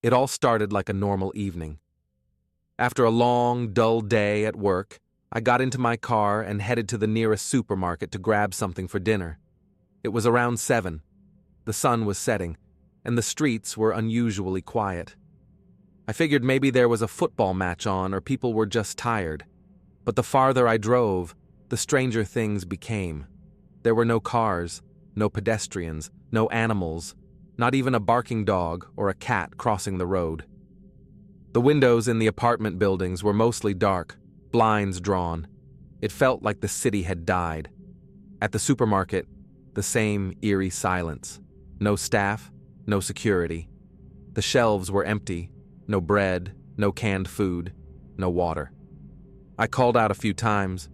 It all started like a normal evening. After a long, dull day at work, I got into my car and headed to the nearest supermarket to grab something for dinner. It was around 7. The sun was setting, and the streets were unusually quiet. I figured maybe there was a football match on or people were just tired. But the farther I drove, the stranger things became. There were no cars, no pedestrians, no animals, not even a barking dog or a cat crossing the road. The windows in the apartment buildings were mostly dark, blinds drawn. It felt like the city had died. At the supermarket, the same eerie silence. No staff, no security. The shelves were empty, no bread, no canned food, no water. I called out a few times.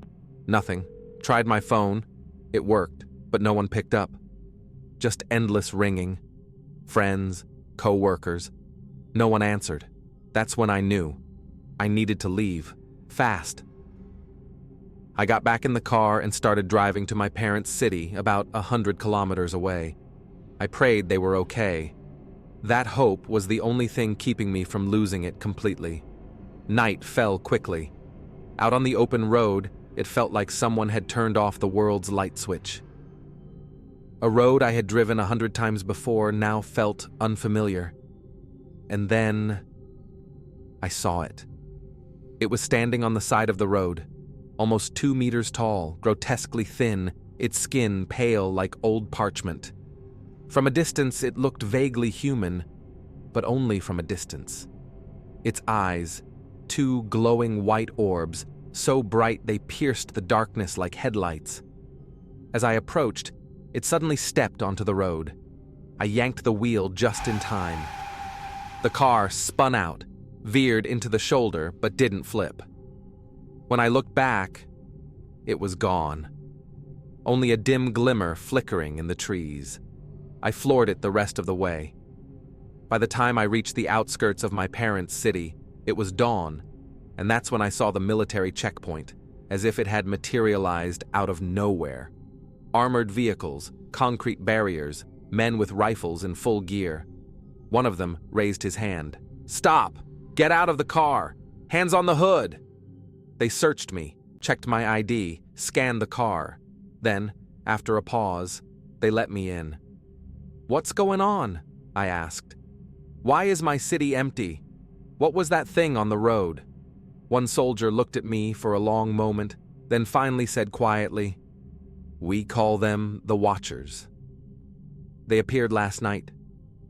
Nothing. Tried my phone. It worked, but no one picked up. Just endless ringing. Friends, co-workers. No one answered. That's when I knew. I needed to leave. Fast. I got back in the car and started driving to my parents' city about 100 kilometers away. I prayed they were okay. That hope was the only thing keeping me from losing it completely. Night fell quickly. Out on the open road, it felt like someone had turned off the world's light switch. A road I had driven 100 times before now felt unfamiliar. And then I saw it. It was standing on the side of the road, almost 2 meters tall, grotesquely thin, its skin pale like old parchment. From a distance, it looked vaguely human, but only from a distance. Its eyes, 2 glowing white orbs, so bright they pierced the darkness like headlights. As I approached, it suddenly stepped onto the road. I yanked the wheel just in time. The car spun out, veered into the shoulder, but didn't flip. When I looked back, it was gone. Only a dim glimmer flickering in the trees. I floored it the rest of the way. By the time I reached the outskirts of my parents' city, it was dawn, and that's when I saw the military checkpoint, as if it had materialized out of nowhere. Armored vehicles, concrete barriers, men with rifles in full gear. One of them raised his hand. "Stop! Get out of the car! Hands on the hood!" They searched me, checked my ID, scanned the car. Then, after a pause, they let me in. "What's going on?" I asked. "Why is my city empty? What was that thing on the road?" One soldier looked at me for a long moment, then finally said quietly, "We call them the Watchers. They appeared last night,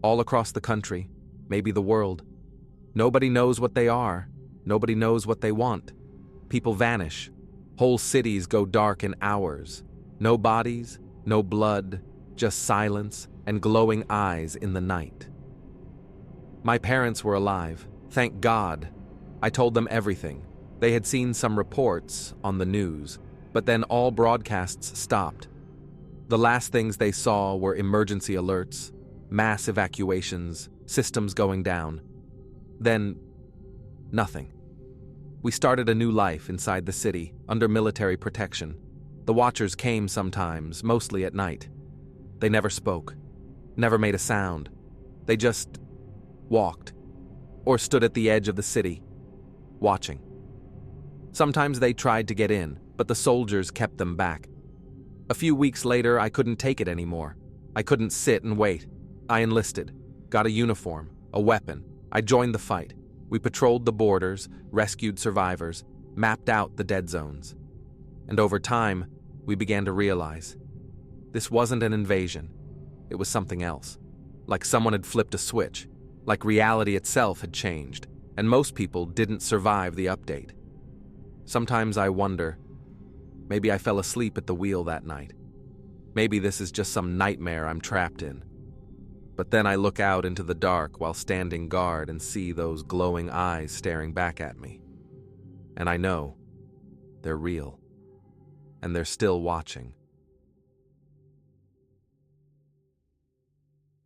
all across the country, maybe the world. Nobody knows what they are. Nobody knows what they want. People vanish. Whole cities go dark in hours. No bodies, no blood, just silence and glowing eyes in the night." My parents were alive, thank God. I told them everything. They had seen some reports on the news, but then all broadcasts stopped. The last things they saw were emergency alerts, mass evacuations, systems going down. Then, nothing. We started a new life inside the city, under military protection. The Watchers came sometimes, mostly at night. They never spoke, never made a sound. They just walked, or stood at the edge of the city, watching. Sometimes they tried to get in, but the soldiers kept them back. A few weeks later, I couldn't take it anymore. I couldn't sit and wait. I enlisted, got a uniform, a weapon. I joined the fight. We patrolled the borders, rescued survivors, mapped out the dead zones. And over time, we began to realize this wasn't an invasion. It was something else. Like someone had flipped a switch, like reality itself had changed, and most people didn't survive the update. Sometimes I wonder, maybe I fell asleep at the wheel that night. Maybe this is just some nightmare I'm trapped in. But then I look out into the dark while standing guard and see those glowing eyes staring back at me. And I know they're real, and they're still watching.